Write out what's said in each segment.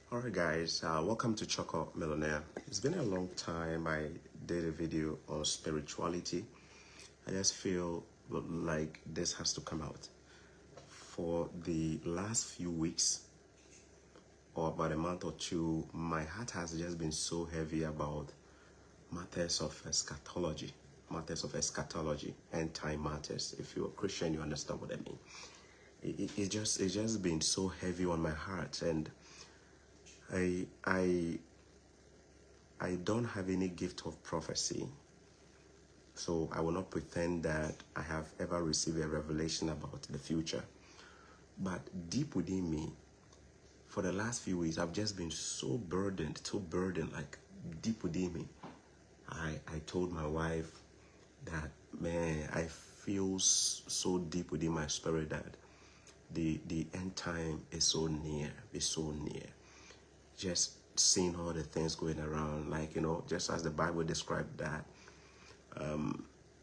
Alright guys, welcome to Choco Millionaire. It's been a long time I did a video on spirituality. I just feel like this has to come out. For the last few weeks, or about a month or two, my heart has just been so heavy about matters of eschatology, end time matters. If you're a Christian, you understand what I mean. It's just been so heavy on my heart, and I don't have any gift of prophecy, so I will not pretend that I have ever received a revelation about the future. But deep within me, for the last few weeks, I've just been so burdened, like deep within me. I told my wife that, man, I feel so deep within my spirit that the end time is so near, Just seeing all the things going around, like, just as the Bible described that,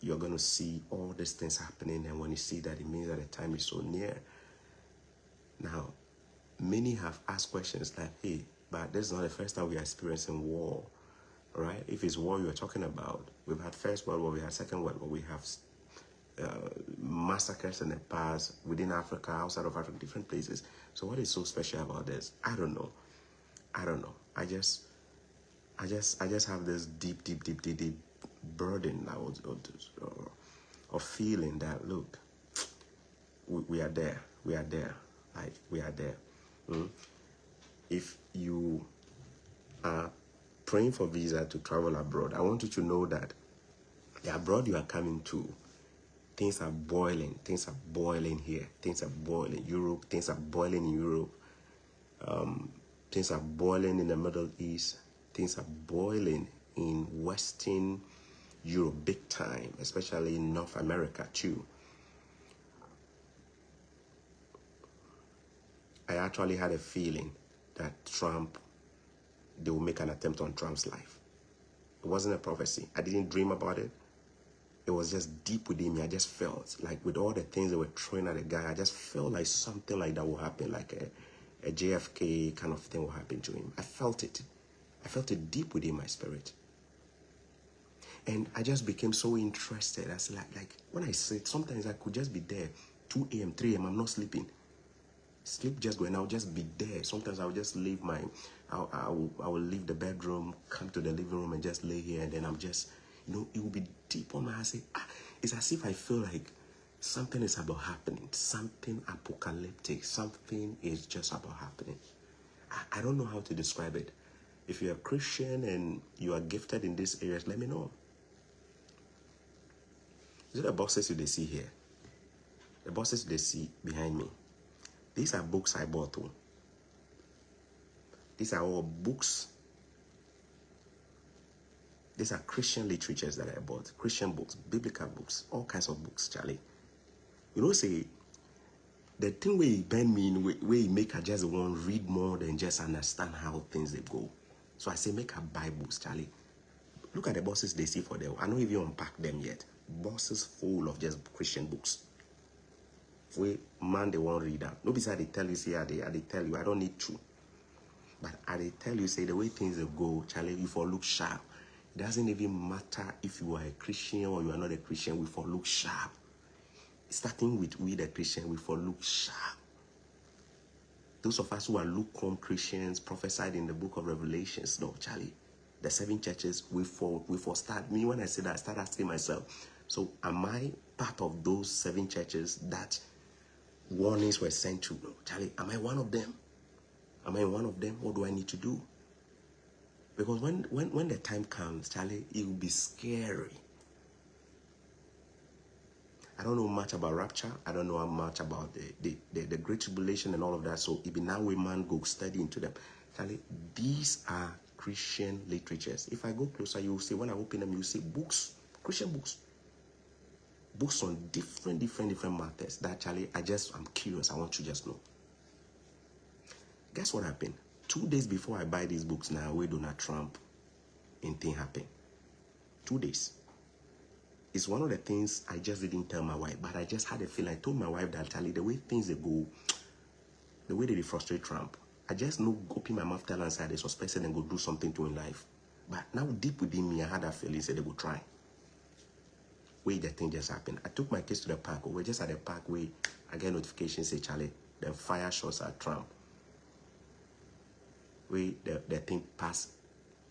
you're going to see all these things happening, and when you see that, it means that the time is so near. Now, many have asked questions like, hey, but this is not the first time we are experiencing war, right? If it's war you're talking about, we've had First World War, we had Second World War, we have massacres in the past within Africa, outside of Africa, different places. So what is so special about this? I don't know. I just have this deep burden of feeling that, look, we are there. Like, we are there. If you are praying for visa to travel abroad, I want you to know that the abroad you are coming to, things are boiling. Things are boiling here. Things are boiling. Europe, things are boiling in Europe. Things are boiling in the Middle East. Things are boiling in Western Europe big time, especially in North America too. I actually had a feeling that they will make an attempt on Trump's life. It wasn't a prophecy. I didn't dream about it. It was just deep within me. I just felt like, with all the things they were throwing at the guy, I just felt like something like that will happen, like a JFK kind of thing will happen to him. I felt it. I felt it deep within my spirit. And I just became so interested. I said, like when I said, sometimes I could just be there, 2 a.m., 3 a.m., I'm not sleeping. Sleep just going, I'll just be there. Sometimes I'll just leave I will leave the bedroom, come to the living room and just lay here, and then I'm just, it will be deep on my heart. It's as if I feel like something is about happening, something apocalyptic, something is just about happening. I don't know how to describe it. If you're a Christian and you are gifted in these areas, let me know. These are the boxes you see here. The boxes they see behind me. These are books I bought too. These are all books. These are Christian literatures that I bought. Christian books, biblical books, all kinds of books, Charlie. Say, the thing where it bend me, where it make I just want to read more than just understand how things they go. So I say, make her buy books, Charlie. Look at the boxes they see for them. I don't even unpack them yet. Boxes full of just Christian books. We man they won't read them. Nobody said they tell you, say they tell you, I don't need to. But they tell you, say the way things go, Charlie, you for look sharp. It doesn't even matter if you are a Christian or you are not a Christian, we for look sharp. Starting with we the Christian, we for look sharp. Those of us who are lukewarm Christians prophesied in the book of Revelations, no, Charlie. The 7 churches, we for start. Me, when I say that, I start asking myself, so am I part of those 7 churches that warnings were sent to? No, Charlie, am I one of them? Am I one of them? What do I need to do? Because when the time comes, Charlie, it will be scary. I don't know much about rapture. I don't know much about the Great Tribulation and all of that. So if now we man go study into them, Charlie, these are Christian literatures. If I go closer, you will see, when I open them, you will see books, Christian books. Books on different matters. That, Charlie, I'm curious. I want to just know. Guess what happened? 2 days before I buy these books now, where Donald Trump and thing happened. 2 days. It's one of the things I just didn't tell my wife, but I just had a feeling. I told my wife that, Charlie, the way things they go, the way they frustrate Trump, I just know open my mouth, tell and say they suspect and go do something to in life. But now deep within me, I had that feeling said they would try. Wait, the thing just happened. I took my kids to the park. We're just at the park where I get notification say, Charlie, the fire shots at Trump. Where the thing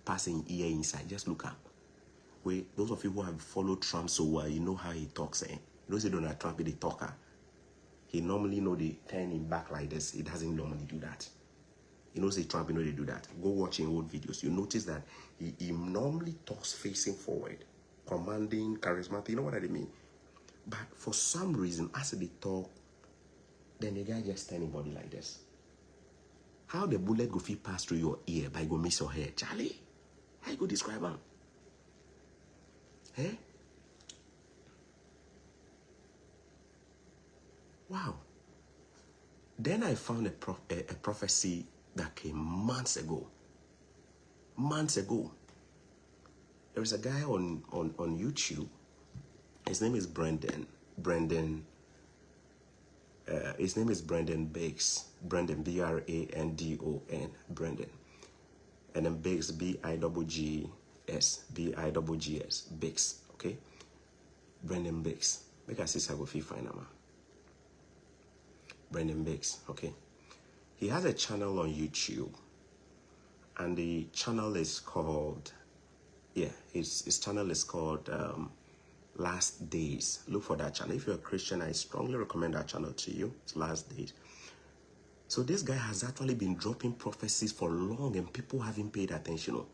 passing ear inside. Just look up. Where those of you who have followed Trump so well, you know how he talks. You know, say Donald Trump is the talker. He normally know they turn him back like this. He doesn't normally do that. You know, say Trump, you know they do that. Go watching old videos. You notice that he normally talks facing forward, commanding, charismatic. You know what I mean? But for some reason, as they talk, then the guy just turn his body like this. How the bullet go fit pass through your ear by go miss your head, Charlie? How you go describe him? Eh? Wow. Then I found a prophecy that came months ago. Months ago. There is a guy on YouTube. His name is Brendan. His name is Brendan Biggs. Brendan, B-R-A-N-D-O-N. Brendan. And then Biggs, B-I-G-G-S. B-I-G-G-S. Biggs. Okay? Brendan Biggs. Make a sister go find him. Brendan Biggs. Okay? He has a channel on YouTube. And the channel is called, his channel is called Last Days. Look for that channel. If you're a Christian, I strongly recommend that channel to you. It's Last Days. So this guy has actually been dropping prophecies for long and people haven't paid attention.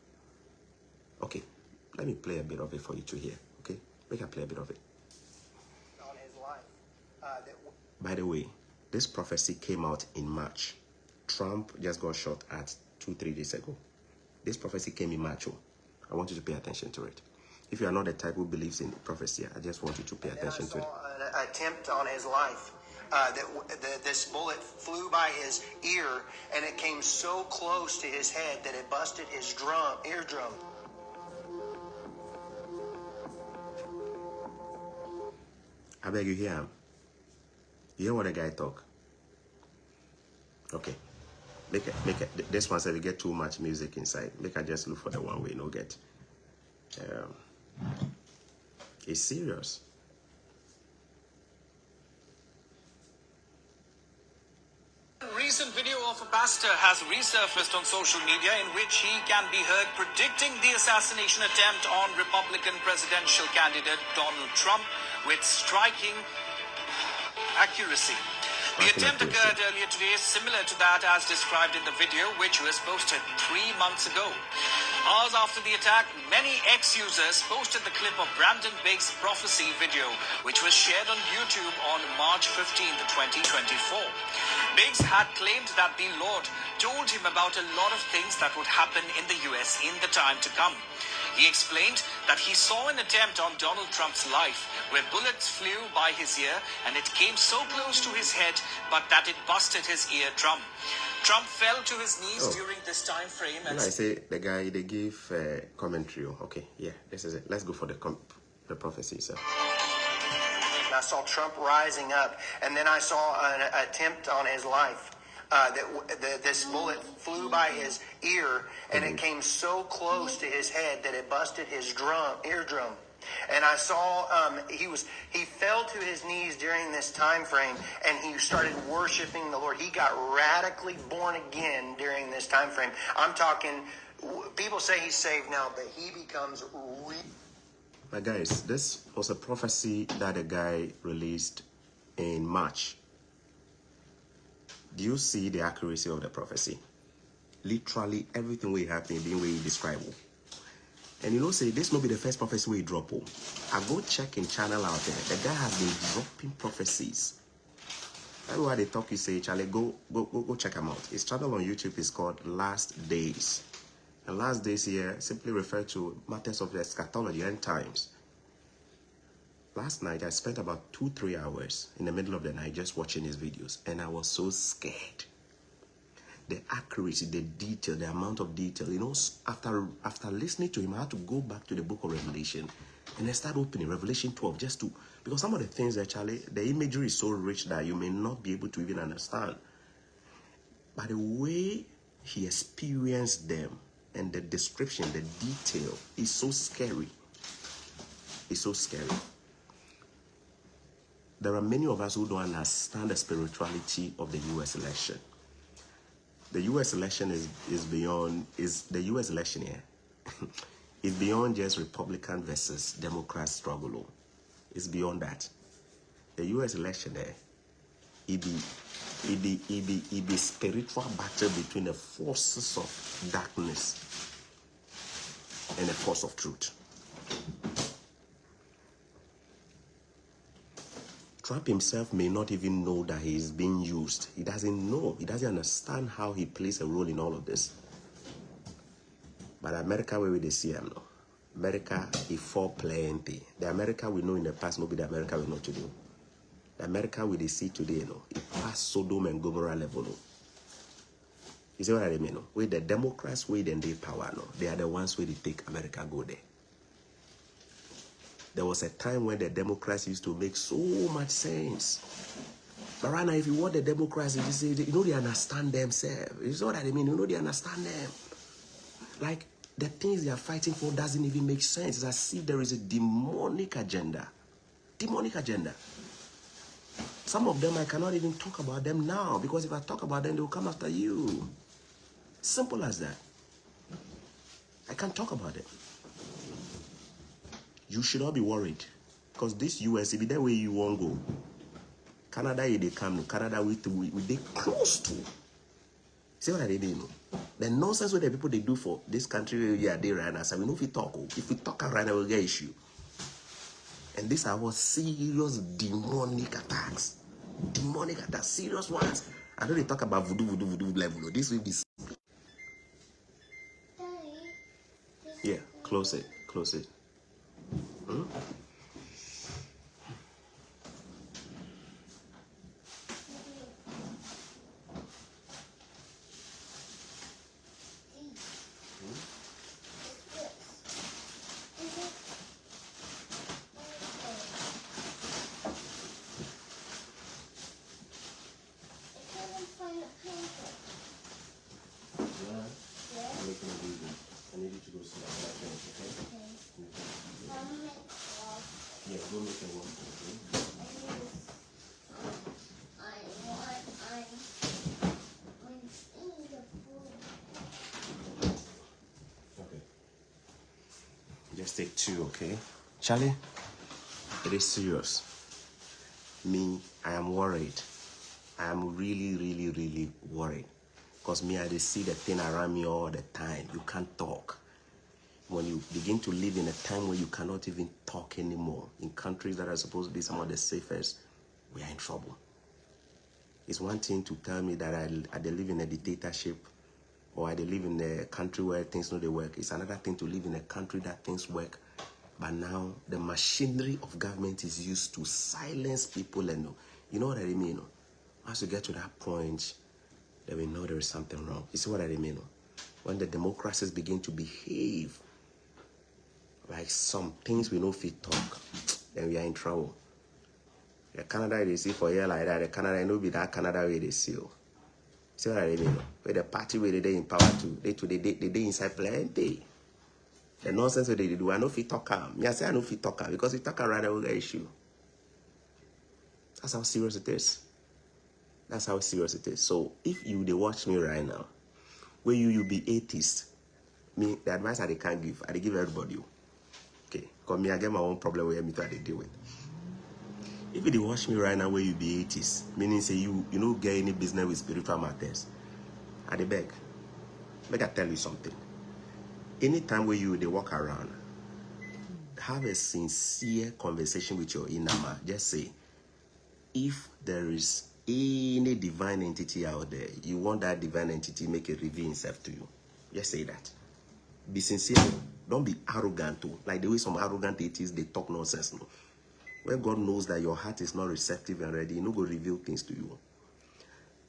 Okay, let me play a bit of it for you to hear. Okay, make I play a bit of it. On his life. By the way, this prophecy came out in March. Trump just got shot at 2-3 days ago. This prophecy came in March. I want you to pay attention to it. If you are not the type who believes in prophecy, I just want you to pay attention to it. An attempt on his life. This bullet flew by his ear, and it came so close to his head that it busted his eardrum. I beg you hear him. You hear what the guy talk? Okay. Make it. This one said we get too much music inside. Make I just look for the one we no get. It's serious. A recent video of a pastor has resurfaced on social media in which he can be heard predicting the assassination attempt on Republican presidential candidate Donald Trump with striking accuracy. The attempt occurred earlier today, similar to that as described in the video, which was posted 3 months ago. Hours after the attack, many ex-users posted the clip of Brendan Biggs' prophecy video, which was shared on YouTube on March 15, 2024. Biggs had claimed that the Lord told him about a lot of things that would happen in the US in the time to come. He explained that he saw an attempt on Donald Trump's life where bullets flew by his ear and it came so close to his head but that it busted his eardrum. Trump fell to his knees during this time frame. And I say the guy, they give commentary. Okay, yeah, this is it. Let's go for the prophecy, sir. I saw Trump rising up, and then I saw an attempt on his life. This bullet flew by his ear, and it came so close to his head that it busted his eardrum. And I saw he fell to his knees during this time frame, and he started worshiping the Lord. He got radically born again during this time frame. I'm talking, people say he's saved now, but he becomes But guys, this was a prophecy that a guy released in March. Do you see the accuracy of the prophecy? Literally everything will happen the way he described it. And you know, say this may be the first prophecy we drop. I go check in channel out there. The guy has been dropping prophecies. Everywhere they talk, you say, Charlie, go check him out. His channel on YouTube is called Last Days. And Last Days here simply refer to matters of the eschatology, end times. Last night, I spent about 2-3 hours in the middle of the night just watching his videos. And I was so scared. The accuracy, the detail, the amount of detail. You know, after listening to him, I had to go back to the book of Revelation. And I started opening Revelation 12 just to... Because some of the things that, Charlie, the imagery is so rich that you may not be able to even understand. But the way he experienced them and the description, the detail is so scary. It's so scary. There are many of us who don't understand the spirituality of the U.S. election. The U.S. election is the U.S. election here. It's beyond just Republican versus Democrat struggle. It's beyond that. The U.S. election there, it be spiritual battle between the forces of darkness and the force of truth. Trump himself may not even know that he is being used. He doesn't know. He doesn't understand how he plays a role in all of this. But America, where they see him now, America is for plenty. The America we know in the past, no be the America we know today. The America we see today, it passed Sodom and Gomorrah level. You see what I mean? Where the Democrats, where then they power, they are the ones where they take America go there. There was a time when the Democrats used to make so much sense. But right now, if you want the Democrats, you say, they understand themselves. You know what I mean? They understand them. Like, the things they are fighting for doesn't even make sense. It's as if there is a demonic agenda. Demonic agenda. Some of them, I cannot even talk about them now, because if I talk about them, they will come after you. Simple as that. I can't talk about them. You should not be worried, because this US, if that way you won't go. Canada, they come. Canada, we they close to. See what I mean? The nonsense with the people they do for this country, yeah, they right now. So we know if we talk, right now, we'll get issue. And these are what serious demonic attacks. Demonic attacks, serious ones. I know they talk about voodoo level. This will be. Yeah, close it. Hmm? I need you to go sit down, okay? Yeah, go make a one, okay? Okay. Just take two, okay? Charlie, it is serious. Me, I am worried. I am really worried. Because me, I just see the thing around me all the time. You can't talk. When you begin to live in a time where you cannot even talk anymore, in countries that are supposed to be some of the safest, we are in trouble. It's one thing to tell me that I live in a dictatorship, or I live in a country where things don't work. It's another thing to live in a country that things work. But now the machinery of government is used to silence people, and you know what I mean? Once you get to that point, then we know there is something wrong. You see what I mean? When the democracies begin to behave like some things we know if we talk, then we are in trouble. The Canada they see for here like that, the Canada no be that Canada way they see. See what I mean? Where the party where they in power to, they inside plenty. The nonsense where they do, I know if we talk me I say I know if we talk because we talk around will get issue. That's how serious it is. That's how serious it is. So if you they watch me right now, where you be atheist, me the advice I can't give, I give everybody. Okay, because me I get my own problem where me try to deal with. If you watch me right now where you be atheist, meaning say you don't get any business with spiritual matters, I beg I tell you something. Anytime where they walk around, have a sincere conversation with your inner man. Just say, if there is any divine entity out there, you want that divine entity make a reveal himself to you. Just say that. Be sincere. Don't be arrogant too. Like the way some arrogant atheists, they talk nonsense. No. When God knows that your heart is not receptive and ready, He no go reveal things to you.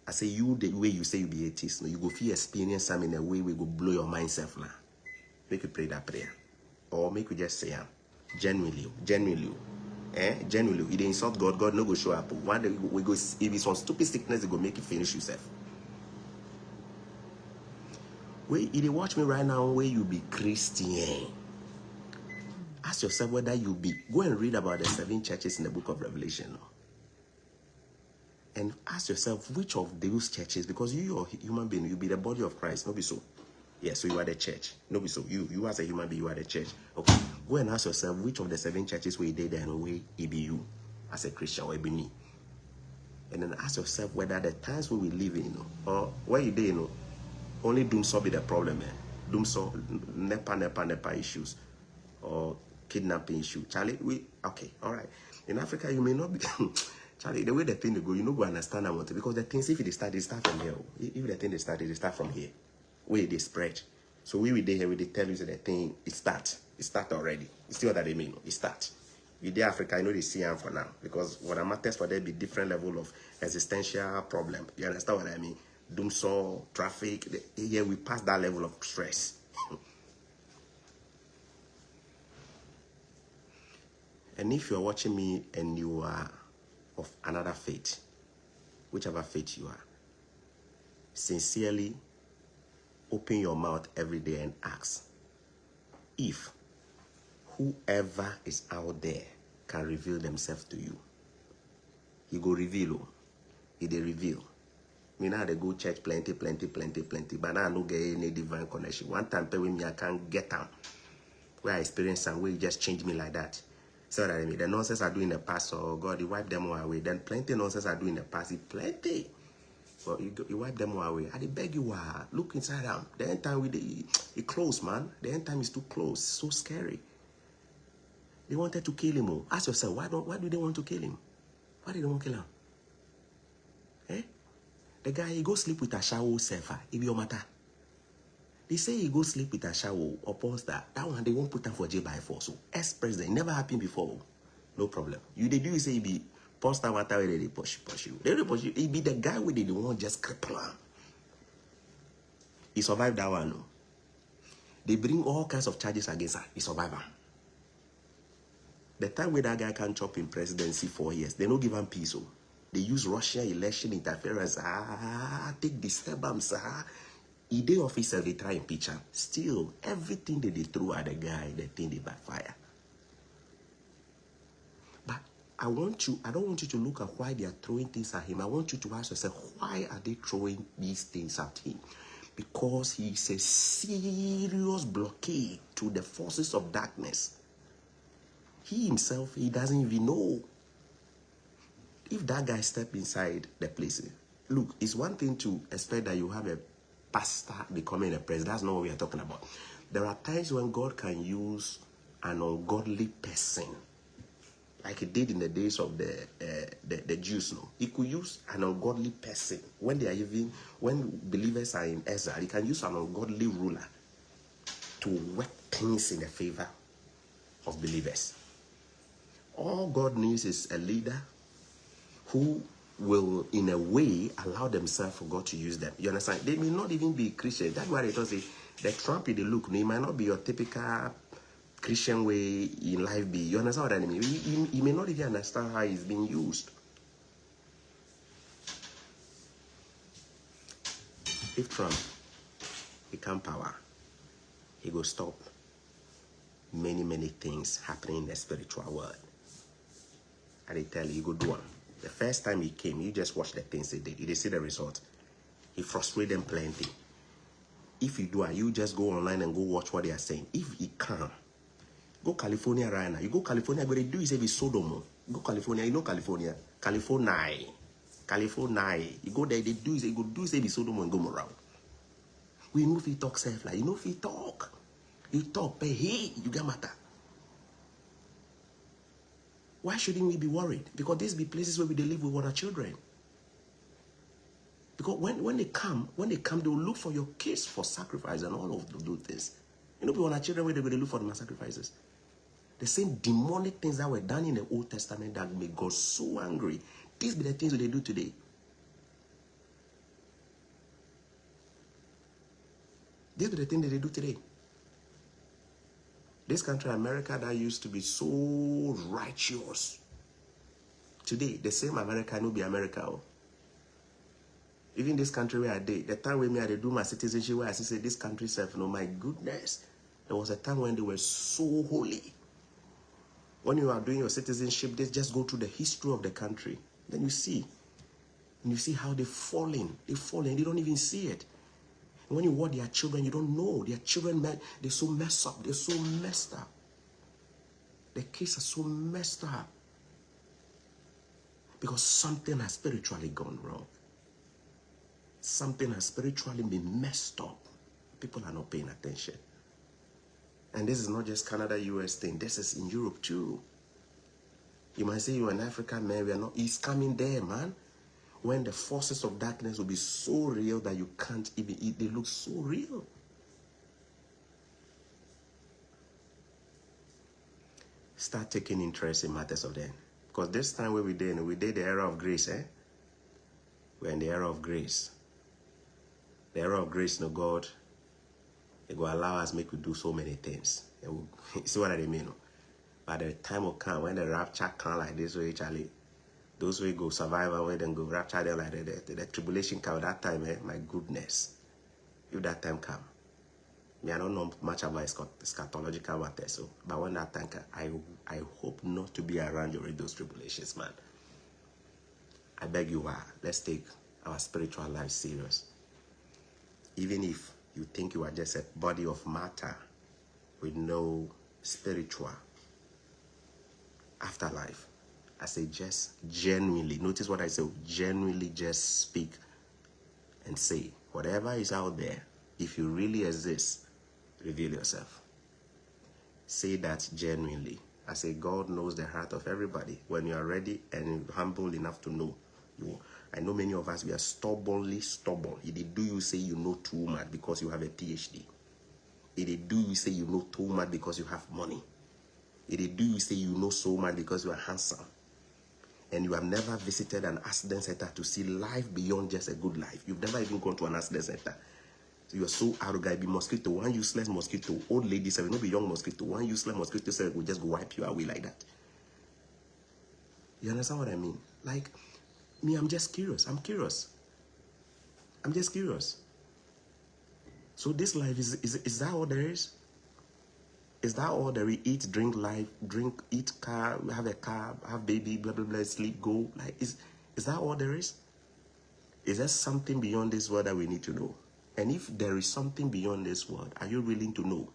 I say you, the way you say you be atheist, no, you go feel experience some in a way we go blow your mind self now. Make you pray that prayer. Or make you just say genuinely. Genuinely, you dey insult God, God no go show up. One day we go, if it's some stupid sickness, it go make you finish yourself. Wait, if you watch me right now, where you be Christian. Ask yourself whether you be. Go and read about the 7 churches in the book of Revelation. And ask yourself which of those churches, because you're a human being, you be the body of Christ, not be so. Yeah, so you are the church. No be so. You as a human being, you are the church. Okay. Go and ask yourself which of the 7 churches where you did and where it be you as a Christian or it be me. And then ask yourself whether the times where we live in, or where you did, only doom so be the problem, Doom so nepa issues or kidnapping issue. Charlie, okay, all right. In Africa, you may not be Charlie, the way the thing they go, you know, go understand about it, because the things, if they start from here. If the thing they start from here. Where they spread. So we there here, we tell you that the thing it start already. You see what that they mean? It start. You there Africa, I know they see them for now, because what matters for them be different level of existential problem. You understand what I mean? Doom so traffic. Here we pass that level of stress. And if you're watching me and you are of another faith, whichever faith you are, sincerely open your mouth every day and ask if whoever is out there can reveal themselves to you. He go reveal. He they reveal. Me now they go church plenty. But now I don't get any divine connection. One time with me I can't get them. Where I experienced some way, you just change me like that. So that I mean the nonsense I do in the past, so God, you wipe them all away. Then plenty nonsense I do in the past, plenty. But you wipe them all away. I beg you, look inside them. The end time it close, man. The end time is too close. It's so scary. They wanted to kill him. Ask yourself, why do they want to kill him? Why do they want to kill him? Eh? The guy, he go sleep with a shower surfer. If your matter. They say he go sleep with a shower or poster. That one, they won't put him for jail by force. So, ex-president, never happened before. No problem. You they do say he be poster matter where they push you. They push you. He be the guy where they won't just cripple him. He survived that one. No? They bring all kinds of charges against her. He survived him. The time where that guy can chop in presidency 4 years, they don't give him peace. Oh. They use Russian election interference. Take disturbance. He day officer, they try and impeach him. Still, everything that they throw at the guy, the thing they backfire. But I don't want you to look at why they are throwing things at him. I want you to ask yourself, why are they throwing these things at him? Because he's a serious blockade to the forces of darkness. He himself, he doesn't even know. If that guy step inside the place, look, it's one thing to expect that you have a pastor becoming a president. That's not what we are talking about. There are times when God can use an ungodly person, like he did in the days of the Jews. No, he could use an ungodly person when believers are in Ezra. He can use an ungodly ruler to work things in the favor of believers. All God needs is a leader who will, in a way, allow themselves for God to use them. You understand? They may not even be Christian. That's why they don't say the Trump they look. He might not be your typical Christian way in life be. You understand what I mean? He may not even understand how it's being used. If Trump become power, he will stop many things happening in the spiritual world. And they tell you, he go do one. The first time he came, you just watch the things he did. You see the result. He frustrated them plenty. If you do it, you just go online and go watch what they are saying. If he can't, go California right now. You go California, but they do is every Sodom. Go California, you know California. California. You go there, they do is every Sodom and Gomorrah. We know if he talk safe, like you know if he talk. You talk, but hey, you get matter. Why shouldn't we be worried? Because these be places where we live with our children. Because when they come, they will look for your kids for sacrifice and all of those things. You know, people our children where they look for them sacrifices. The same demonic things that were done in the Old Testament that made God so angry. These be the things that they do today. These be the things that they do today. This country, America, that used to be so righteous. Today, the same America will be America. Even this country where I did, the time when me I dey do my citizenship, where I see say this country self, no, my goodness, there was a time when they were so holy. When you are doing your citizenship, they just go through the history of the country. Then you see how they've fallen. They don't even see it. And when you watch their children, you don't know. Their children, they're so messed up. They're so messed up. The kids are so messed up. Because something has spiritually gone wrong. Something has spiritually been messed up. People are not paying attention. And this is not just Canada, US thing. This is in Europe too. You might say you're an African man. We are not. It's coming there, man. When the forces of darkness will be so real that you can't even eat. They look so real. Start taking interest in matters of them. Because this time where we did the era of grace, we're in the era of grace. The era of grace, no God, it will allow us make we do so many things. You see what I mean? By the time will come, when the rapture come like this way, Charlie, those who go survive and then go rapture them like the tribulation come that time, my goodness. If that time come, I don't know much about eschatological matters, so but when that time come, I hope not to be around during those tribulations, man. I beg you, let's take our spiritual life serious. Even if you think you are just a body of matter with no spiritual afterlife, I say just genuinely, notice what I say, genuinely just speak and say, whatever is out there, if you really exist, reveal yourself. Say that genuinely. I say God knows the heart of everybody. When you are ready and humble enough to know, I know many of us, we are stubbornly stubborn. It did do you say you know too much because you have a PhD. It did do you say you know too much because you have money. It did do you say you know so much because you are handsome. And you have never visited an accident center to see life beyond just a good life. You've never even gone to an accident center. So you are so arrogant. Be mosquito, one useless mosquito, old lady, so not be young mosquito, one useless mosquito, so will just go wipe you away like that. You understand what I mean? Like, me, I'm just curious. I'm just curious. So this life, is that all there is? Is that all there is? Eat, drink, life, drink, eat, car, have a car, have baby, blah, blah, blah, sleep, go. Like, is that all there is? Is there something beyond this world that we need to know? And if there is something beyond this world, are you willing to know?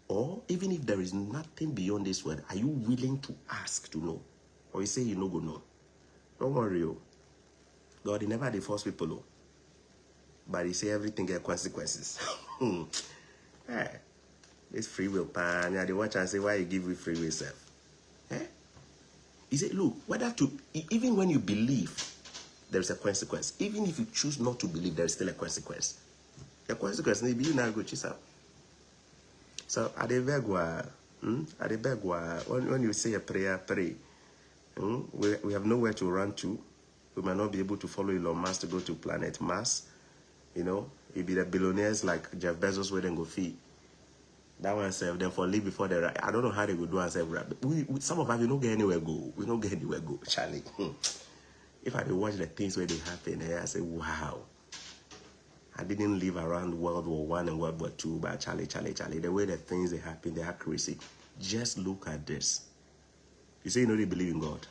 Or even if there is nothing beyond this world, are you willing to ask to know? Or you say you no go know? Don't worry, God, he never force people, but he say everything get consequences. Hey, this free will pan, they watch and say, why you give me free will self? He said, look, even when you believe, there is a consequence. Even if you choose not to believe, there is still a consequence. The consequence, maybe you now go chase out. So, at the beg, when you say a prayer, pray. We have nowhere to run to. We might not be able to follow Elon Musk to go to planet Mars. You know, it be the billionaires like Jeff Bezos where they go feed. That one serve them for leave before they right. I don't know how they will do and serve. Some of us, we don't get anywhere go. We don't get anywhere go, Charlie. If I watch the things where they happen, I say, wow. I didn't live around World War I and World War II, but Charlie. The way the things they happen, they are crazy. Just look at this. You say you know they believe in God.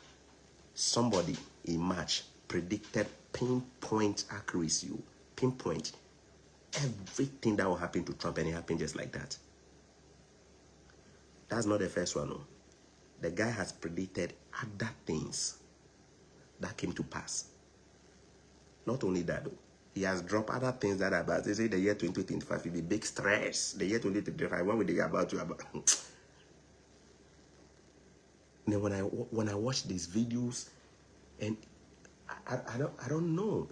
Somebody in March predicted pinpoint accuracy, pinpoint everything that will happen to Trump, and it happened just like that. That's not the first one. No. The guy has predicted other things that came to pass. Not only that, though, he has dropped other things that are about. They say the year 2025 will be big stress. The year 2025, when will they about to about? Then when I watch these videos, and I don't know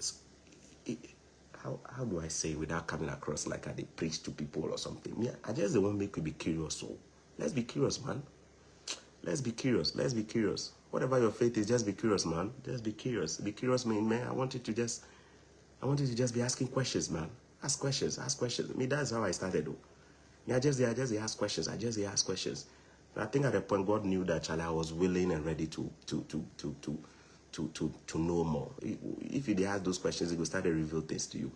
how do I say without coming across like I did preach to people or something. Yeah, I just want to make you be curious. So let's be curious, man. Let's be curious. Whatever your faith is, just be curious, man. Just be curious. Be curious, man. I want you to just be asking questions, man. Ask questions. I mean, that's how I started, though. I just ask questions. Ask questions. And I think at the point God knew that I was willing and ready to to know more. If you ask those questions, it will start to reveal things to you.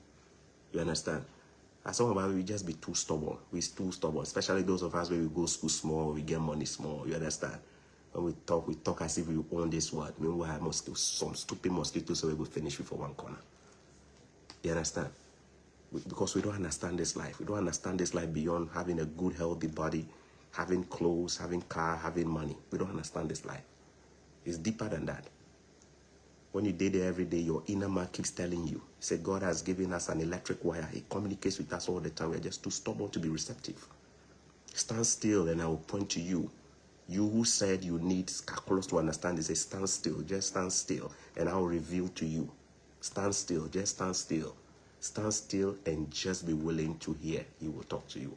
You understand? As some of us, we just be too stubborn. We're too stubborn, especially those of us where we go school small, we get money small. You understand? When we talk as if we own this world. Meanwhile, some stupid mosquitoes, so we will finish before one corner. You understand? Because we don't understand this life. We don't understand this life beyond having a good, healthy body, having clothes, having car, having money. We don't understand this life. It's deeper than that. When you did it every day, your inner man keeps telling you. He said, God has given us an electric wire. He communicates with us all the time. We're just too stubborn to be receptive. Stand still and I will point to you. You who said you need calculus to understand this, say, stand still. Just stand still and I will reveal to you. Stand still. Just stand still. Stand still and just be willing to hear. He will talk to you.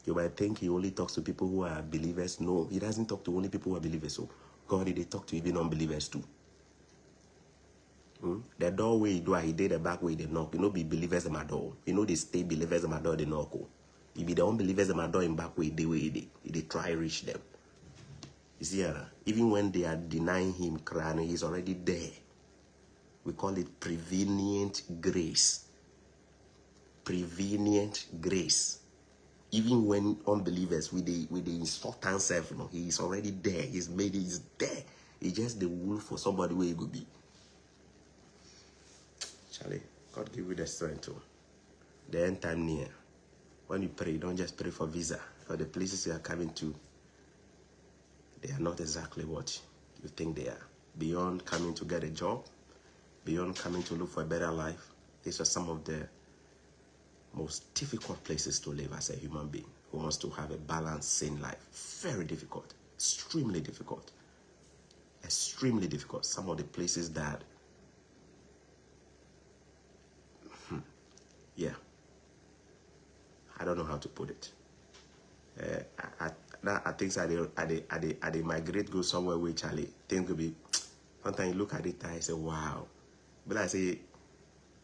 You might think he only talks to people who are believers. No, he doesn't talk to only people who are believers. So God, they talk to even unbelievers too. The doorway he did the back way they knock. You know, be believers in my door. You know, they stay believers in my door, they knock. If be the unbelievers in my door in back way, they try reach them. You see, even when they are denying him, crying, he's already there. We call it prevenient grace. Prevenient grace. Even when unbelievers with the insult himself, you know, he is already there. He's there. He's just the wolf for somebody where he could be. Charlie, God give you the strength to. The end time near. When you pray, don't just pray for visa. For the places you are coming to, they are not exactly what you think they are. Beyond coming to get a job, beyond coming to look for a better life, these are some of the most difficult places to live as a human being who wants to have a balanced, sane life. Very difficult. Extremely difficult. Extremely difficult. Some of the places that yeah, I don't know how to put it. I think I migrate go somewhere where Charlie things will be. Sometimes you look at it and I say, wow. But I say,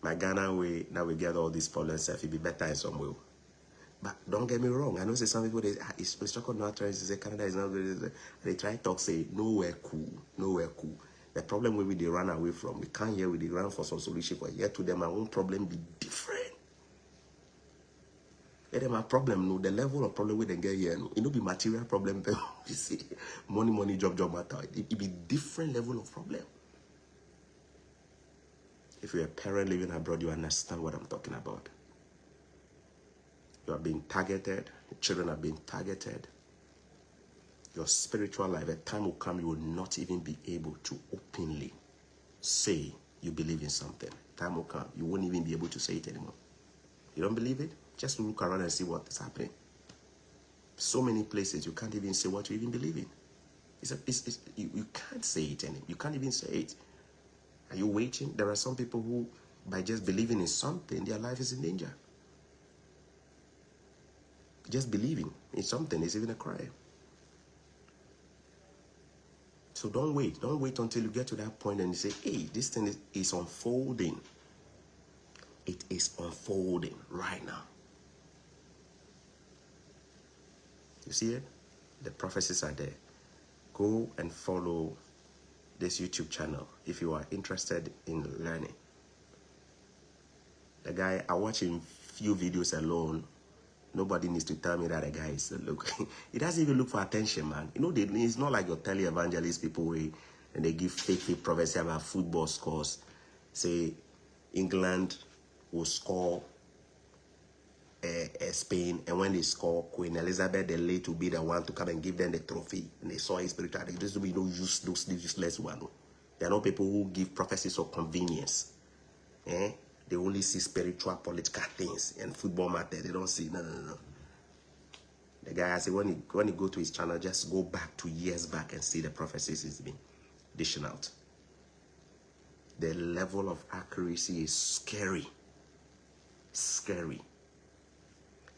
my Ghana way now we get all these problems. If it be better in some way. But don't get me wrong. I know say some people it's structured not trying to say Canada is not good. They try to talk say nowhere cool, nowhere cool. The problem where we they run away from, we can't hear we they run for some solution. But here to them, our own problem be different. Let them have problem, no. The level of problem we then get here, no. It no be material problem. You see, money, job matter. It be different level of problem. If you're a parent living abroad, you understand what I'm talking about. You are being targeted. Your children are being targeted. Your spiritual life, a time will come you will not even be able to openly say you believe in something. Time will come, you won't even be able to say it anymore. You don't believe it? Just look around and see what is happening. So many places you can't even say what you even believe in. You can't say it anymore. You can't even say it. Are you waiting? There are some people who, by just believing in something, their life is in danger. Just believing in something is even a crime. So don't wait. Don't wait until you get to that point and you say, hey, this thing is unfolding. It is unfolding right now. You see it? The prophecies are there. Go and follow this YouTube channel if you are interested in learning. The guy, I watch him few videos alone. Nobody needs to tell me that the guy is look. He doesn't even look for attention, man. You know, it's not like your tele-evangelist people and they give fake prophecy about football scores. Say England will score Spain, and when they score, Queen Elizabeth the late will be the one to come and give them the trophy. And they saw his spiritual. They just don't use those useless ones. They are not people who give prophecies of convenience. They only see spiritual, political things and football matter. They don't see no. The guy, I say, when you go to his channel, just go back 2 years back and see the prophecies he's been dishing out. The level of accuracy is scary. Scary.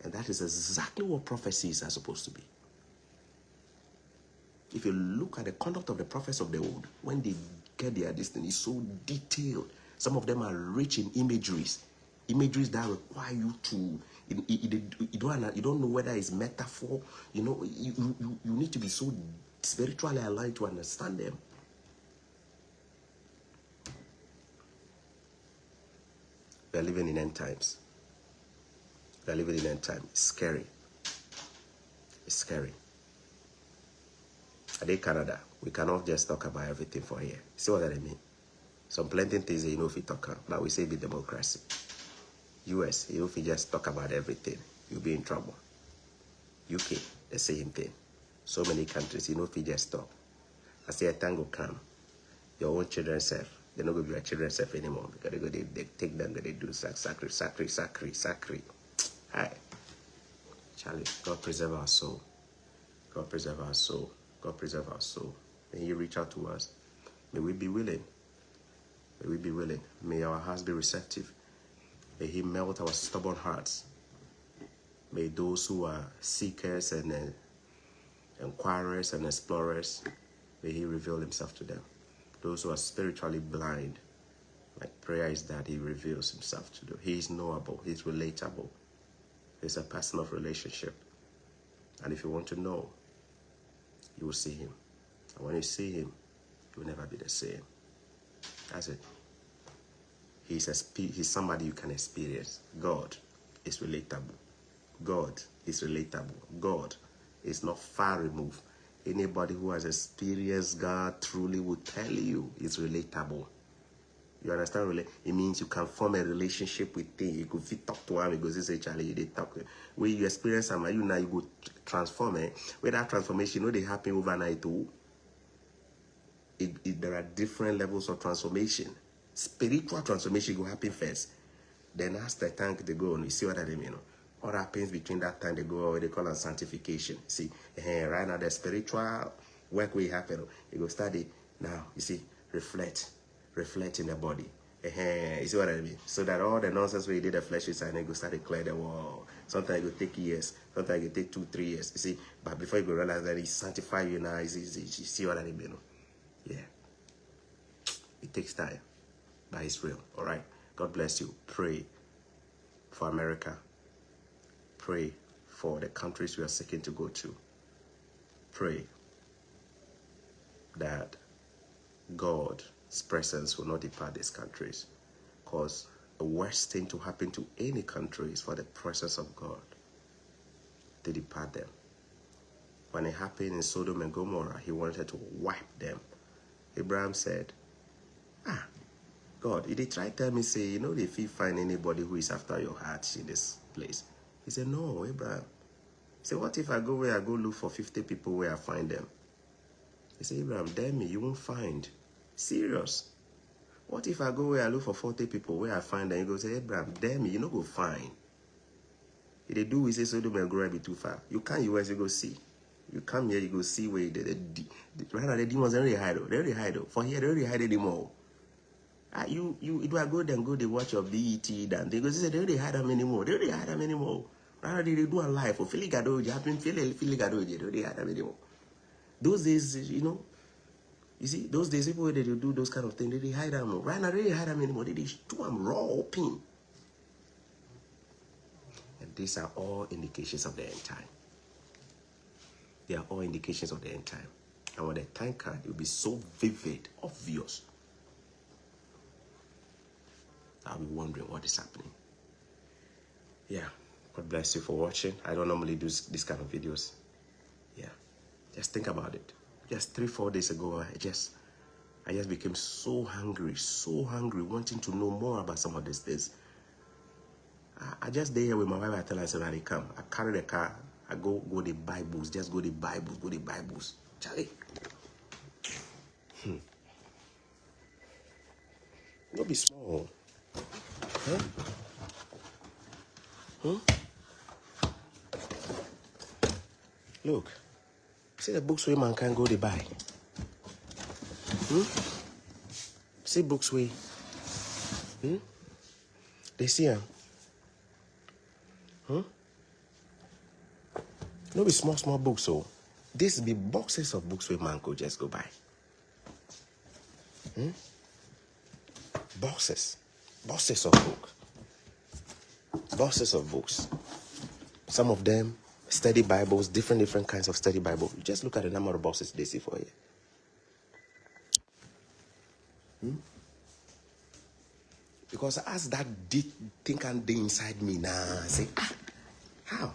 And that is exactly what prophecies are supposed to be. If you look at the conduct of the prophets of the old, when they get their destiny, it's so detailed. Some of them are rich in imageries that require you to, you don't know whether it's metaphor. You know, you need to be so spiritually aligned to understand them. We are living in end times. We are living in end time. It's scary. It's scary. At Canada, we cannot just talk about everything for here. See what I mean? Some plenty things that you know if you talk about, but we say be democracy. US, you know if you just talk about everything, you'll be in trouble. UK, the same thing. So many countries, you know if you just talk. I say a time will come, your own children self, they're not going to be your children self anymore because they take them, they do sacri. Hi. Charlie, God preserve our soul. God preserve our soul. God preserve our soul. May He reach out to us. May we be willing. May we be willing. May our hearts be receptive. May He melt our stubborn hearts. May those who are seekers and inquirers and explorers, may He reveal Himself to them. Those who are spiritually blind, my prayer is that He reveals Himself to them. He is knowable. He is relatable. It's a person of relationship. And if you want to know, you will see Him. And when you see Him, you will never be the same. That's it. He's somebody you can experience. God is relatable. God is relatable. God is not far removed. Anybody who has experienced God truly will tell you it's relatable. You understand? It means you can form a relationship with Him. You could fit talk to Him because He say, Charlie, you did talk to Him. When you experience Him, you now you go transform it. Where that transformation, they happen overnight too. There are different levels of transformation. Spiritual transformation will happen first. Then as the time they go on, you see what I mean? What happens between that time they go, they call it sanctification. See, right now the spiritual work will happen. You go study now. You see, reflect in the body. You see what I mean? So that all the nonsense we did the flesh is and go start to clear the wall. Sometimes it will take years. Sometimes it will take 2-3 years. You see, but before you go realize that He sanctify you now, you see what I mean? Yeah. It takes time, but it's real. All right. God bless you. Pray for America. Pray for the countries we are seeking to go to. Pray that God's presence will not depart these countries. Because the worst thing to happen to any country is for the presence of God to depart them. When it happened in Sodom and Gomorrah, He wanted to wipe them. Abraham said, God, if they try to tell me, say, if you find anybody who is after your heart in this place. He said, no, Abraham. He said, what if I go where I go look for 50 people where I find them? He said, Abraham, damn me, you won't find. Serious. What if I go where I look for 40 people where I find them? He goes, Abraham, damn me, you not go find. If they do, we say, Sodom and Gomorrah be too far. You can't US, you go see. You come here, you go see where right now the demons already hide. They already hide. For here, they already hide anymore. You do I go there and go they watch your BET then they go say they already hide them anymore. They already hide them anymore. Right now they do a live for Philly Gado, Japan Philly Gado, they already hide them anymore. Those days, you see, those days people they do those kind of things, they hide them. Right now they hide them anymore. They do them raw open. And these are all indications of the end time. They are all indications of the end time. And when the time comes, it will be so vivid, obvious. I'll be wondering what is happening. Yeah. God bless you for watching. I don't normally do this kind of videos. Yeah. Just think about it. Just 3-4 days ago, I just became so hungry, wanting to know more about some of these things. I just stay here with my wife. I tell her, I said, when they come, I carry the car. I go the Bibles. Just go the Bibles. Charlie. Don't be small. Huh? Look. See the books where man can go to buy. See books where. They see them. No be small books, so this be boxes of books where man could just go buy. Boxes of books. Some of them study Bibles, different kinds of study Bible. You just look at the number of boxes they see for you. Because as that deep thing and day inside me now, I say, how?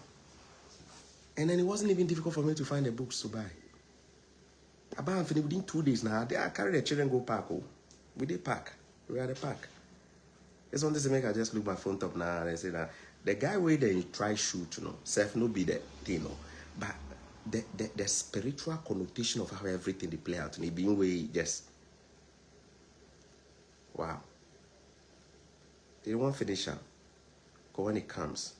And then it wasn't even difficult for me to find the books to buy. About within 2 days now, I carry the children go park. Oh. We did park. We are at the park. It's on this make I just look my phone top now and I say that the guy where they try shoot, self no be the thing, but the spiritual connotation of how everything they play out, and it being way just wow. They won't finish up. Because when it comes,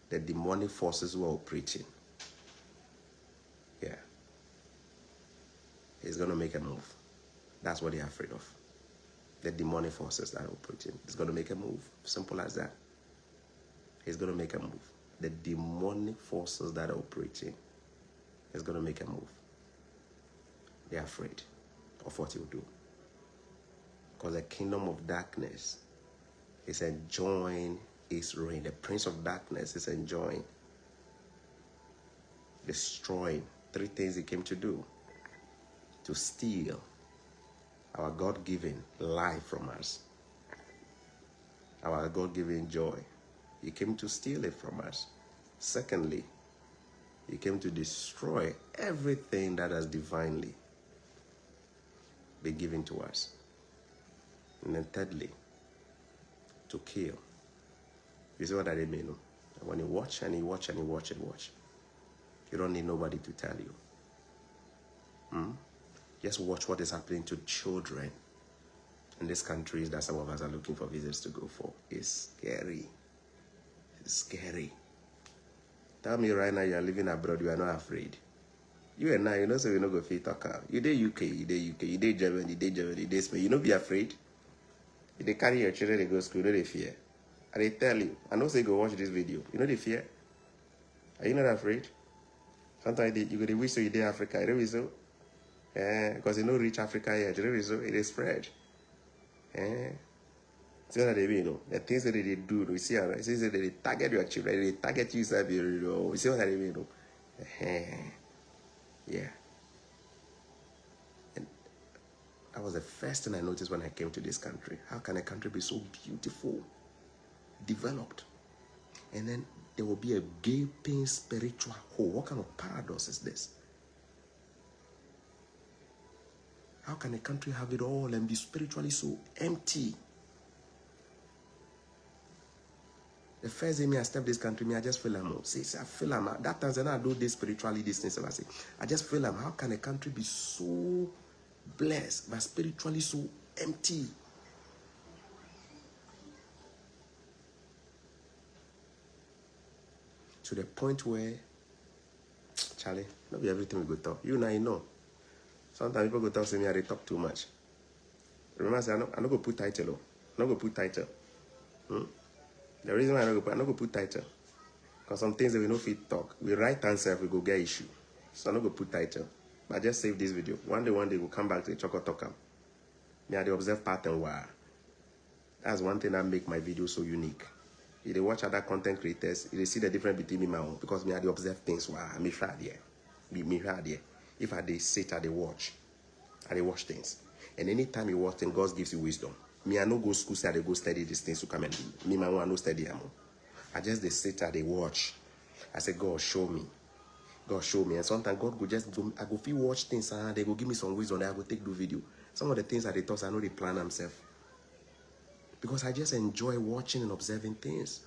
the demonic forces were operating. Yeah. He's going to make a move. That's what they're afraid of. The demonic forces that are operating. He's going to make a move. Simple as that. He's going to make a move. The demonic forces that are operating. He's going to make a move. They're afraid of what he'll do. Because the kingdom of darkness is enjoying its reign. The prince of darkness is enjoying, destroying 3 things he came to do. To steal our God-given life from us. Our God-given joy. He came to steal it from us. Secondly, he came to destroy everything that has divinely been given to us. And then thirdly, to kill. You see what I mean? When you watch and you watch and you watch and watch, you don't need nobody to tell you. Just watch what is happening to children in these countries that some of us are looking for visas to go for. It's scary. It's scary. Tell me right now you are living abroad, you are not afraid. You and I, so we not go fit talk out. You dey UK, you dey Germany, you dey Spain. You not be afraid. If they carry your children, they go to school, you know they fear. And they tell you, I know say go watch this video. You know they fear. Are you not afraid? Sometimes you go to wish so you dey Africa, you know we so. Because you know reach Africa yet, you know we so it is spread. See what they mean, the things that they do, you see, it says that they target your children, they target you, you see what they mean, yeah. And that was the first thing I noticed when I came to this country. How can a country be so beautiful, developed, and then there will be a gaping spiritual hole? What kind of paradox is this? How can a country have it all and be spiritually so empty? The first day I step this country, I just feel I'm I feel I'm that times when I do this spiritually, this things I just feel how can a country be so blessed but spiritually so empty? To the point where, Charlie, not be everything we go talk. You and I know. Sometimes people go talk to me and they talk too much. Remember, I say, I'm not going to put title. I'm not going to put title. The reason why I'm not going to put title, because some things that we know if we talk, we write answer, we go get issue. So I'm not going to put title. But I just save this video. One day we'll come back to the Choco Talker. Me and the observe pattern why. That's one thing that make my video so unique. If they watch other content creators, they see the difference between me and my own. Because me and the observe things why I'm there. Me there. If I they sit and they watch things. And anytime you watch things, God gives you wisdom. Me, I no go school, say I go study these things to come and me, my one no study them. I just they sit and they watch. I say, God show me. God show me. And sometimes God go just go, I go feel watch things and they go give me some wisdom. Then I go take the video. Some of the things that they talk, I know they plan themselves. Because I just enjoy watching and observing things.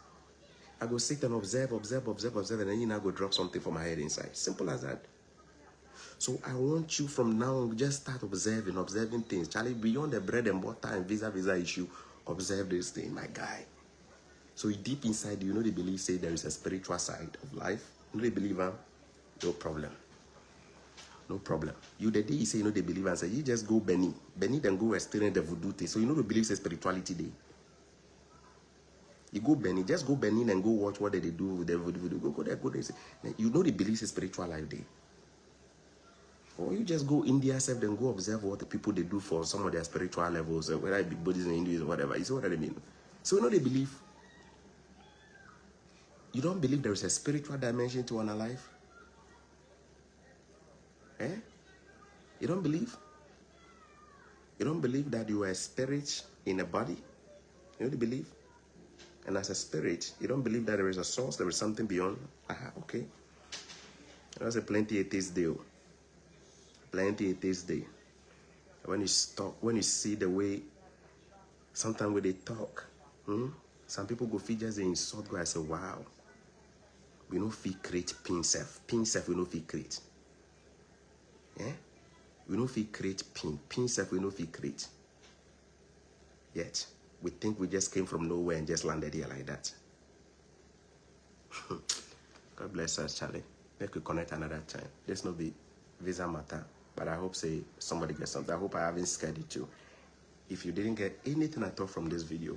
I go sit and observe, and then you know go drop something from my head inside. Simple as that. So I want you from now on, just start observing things. Charlie, beyond the bread and butter and visa issue, observe this thing, my guy. So deep inside you know they believe, say there is a spiritual side of life. You know they believe, no problem. No problem. You the day you say you know they believe and say, you just go Benny then go experience the voodoo thing. So you know they believe say spirituality day. You go Benny, just go Benny and go watch what they do with the voodoo. Go there, go there. You know they believe it's spiritual life day. Or you just go India, then go observe what the people they do for some of their spiritual levels, whether it be Buddhism and Hinduism or whatever. You see what I mean? So you know they believe. You don't believe there is a spiritual dimension to our life? You don't believe? You don't believe that you are a spirit in a body? You don't believe? And as a spirit, you don't believe that there is a source, there is something beyond? Okay. That's a plenty atheist deal. Plenty atheist day. When you see the way, sometimes when they talk, some people go feed just insult God. I say, wow. We no fit create pin self. Pin self we no fit create. Yeah? We no fit create pin. Pin self we no fit create. Yet, we think we just came from nowhere and just landed here like that. God bless us, Charlie. Make we connect another time. There's no be visa matter. But I hope say somebody gets something. I hope I haven't scared you too. If you didn't get anything at all from this video,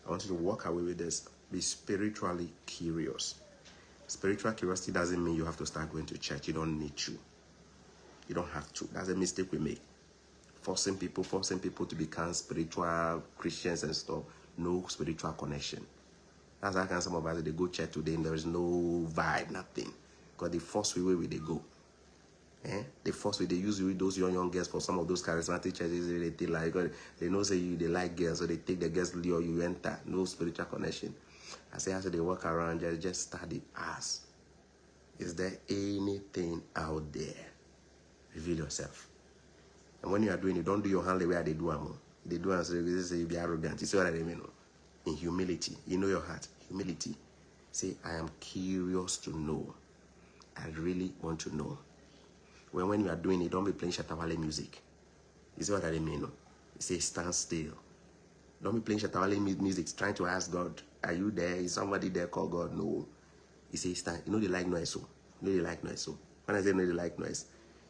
I want you to walk away with this. Be spiritually curious. Spiritual curiosity doesn't mean you have to start going to church. You don't need to. You don't have to. That's a mistake we make. Forcing people to become spiritual Christians and stuff. No spiritual connection. That's how some of us, they go church today and there is no vibe, nothing. Because they force way where they go. They force way, they use those young girls for some of those charismatic churches. They like, they know say they like girls, so they take the girls lure you enter. No spiritual connection. I say as they walk around, just study, ask, is there anything out there? Reveal yourself. And when you are doing it, don't do your hand the way they do them. They do and say you be arrogant. You see what I mean? In humility, you know your heart. Humility. Say, I am curious to know. I really want to know. When you are doing it, don't be playing Shatawale music. You see what I mean? You say, stand still. Don't be playing Shatawale music, trying to ask God, are you there? Is somebody there? Call God. No. You say, stand. You know they like noise, so. You know they like noise, so. When I say no, they like noise,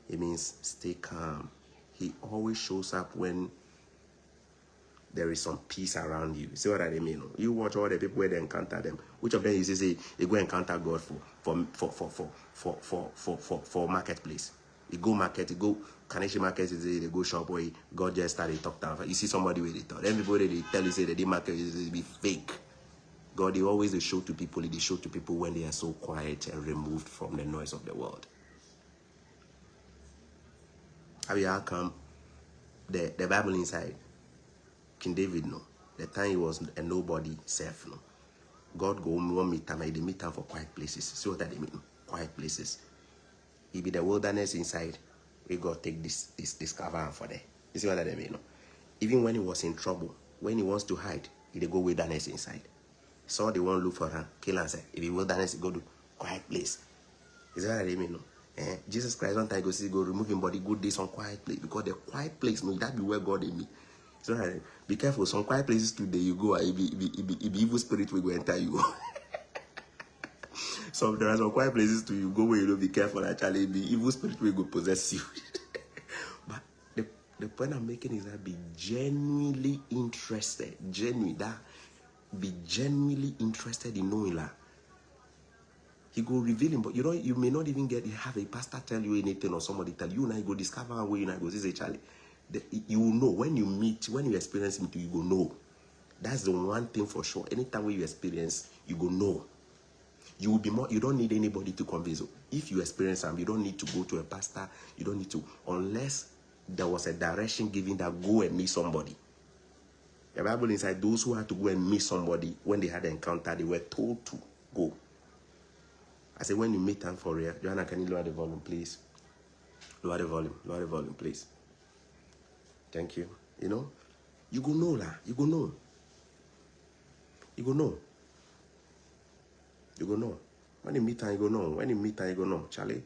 it means stay calm. He always shows up when there is some peace around you. See what I mean? You watch all the people where they encounter them. Which of them you say they go encounter God for marketplace? You go market, you go Kaneshi market, they go shop where God just started talk down. You see somebody where they talk. Everybody they tell you say that they market is be fake. God, they always they show to people. They show to people when they are so quiet and removed from the noise of the world. How you come? The Bible inside. King David, no. The time he was a nobody self, no. God go meet time, they meet time for quiet places. See what that mean? Quiet places. It be the wilderness inside. We God take this cover for there. You see what that mean? No? Even when he was in trouble, when he wants to hide, he go wilderness inside. So they won't look for her, kill and say, if he wilderness, he go to quiet place. You see what I mean? No? Jesus Christ, one time go remove him body, go do some quiet place. Because the quiet place, no, that be where God in me. So be careful. Some quiet places today you go, it be evil spirit will go enter you. So there are some quiet places to you go where you don't be careful. Actually, the evil spirit will go possess you. But the point I'm making is that be genuinely interested, be genuinely interested in knowing that. He go reveal him, but you may not even have a pastor tell you anything or somebody tell you, and I go discover where you go. This is Charlie. You will know when you experience him, you go know. That's the one thing for sure. Anytime when you experience, you go know. You will be more. You don't need anybody to convince you. If you experience him, you don't need to go to a pastor. You don't need to, unless there was a direction given that go and meet somebody. The Bible inside, those who had to go and meet somebody when they had an encounter, they were told to go. I say when you meet time for real, Joanna, can you lower the volume, please? Lower the volume, please. Thank you. You know, you go know lah. You go know. When you meet time, you go know. When you meet time, you go know, Charlie.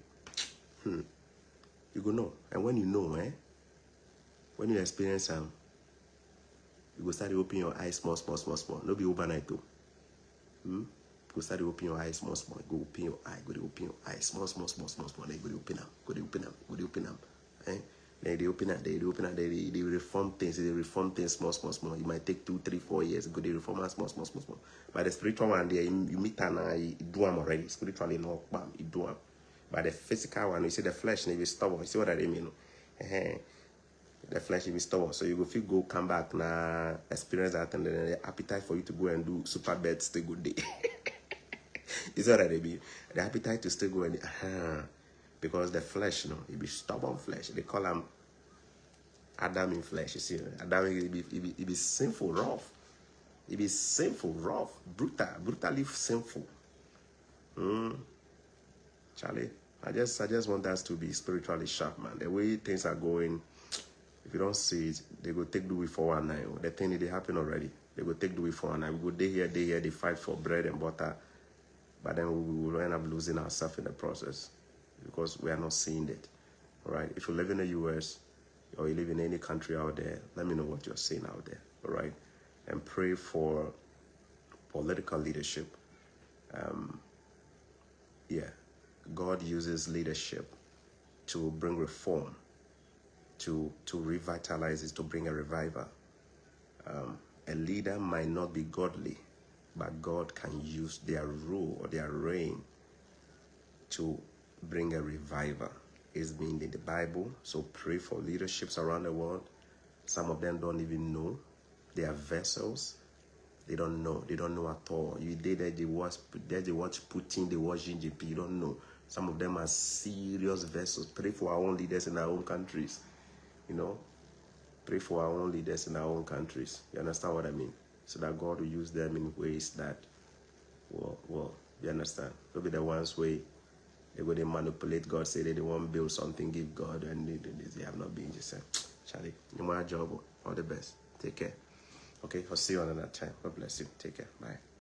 You go know. And when you know, when you experience you go start to open your eyes small. No be overnight too. Go start to open your eyes small. Go open your eye, small. Then go open them. Then they open up, they reform things, small. It might take 2, 3, 4 years. Go they reform and small. But the spiritual one there, you meet and you do them already. Spiritually, no, bam, you do them. But the physical one, you see the flesh, you be stubborn. You see what I mean? The flesh, you be stubborn. So you go come back now, experience that, and then the appetite for you to go and do super bed stay good day. You see what I mean? The appetite to still go and because the flesh, it be stubborn flesh. They call them Adam in flesh. You see, Adam it be sinful, rough. It be sinful, rough, brutally sinful. Charlie, I just want us to be spiritually sharp, man. The way things are going, if you don't see it, they go take do it 419. The thing they happen already. They go take do it 419. We go day here, they fight for bread and butter, but then we will end up losing ourselves in the process because we are not seeing it. All right. If you live in the U.S. or you live in any country out there, let me know what you're seeing out there. All right, and pray for political leadership. Yeah, God uses leadership to bring reform, to revitalize it, to bring a revival. A leader might not be godly, but God can use their rule or their reign to bring a revival. It's been in the Bible, so pray for leaderships around the world. Some of them don't even know. They are vessels. They don't know. They don't know at all. You did that they watch Putin, they watch Xi Jinping. You don't know. Some of them are serious vessels. Pray for our own leaders in our own countries. You know, pray for our own leaders in our own countries. You understand what I mean? So that God will use them in ways that will you understand? They'll be the ones where they go to manipulate God, say they won't build something, give God, and they have not been. Just say, Charlie, you want a job, all the best. Take care. Okay, I'll see you another time. God bless you. Take care. Bye.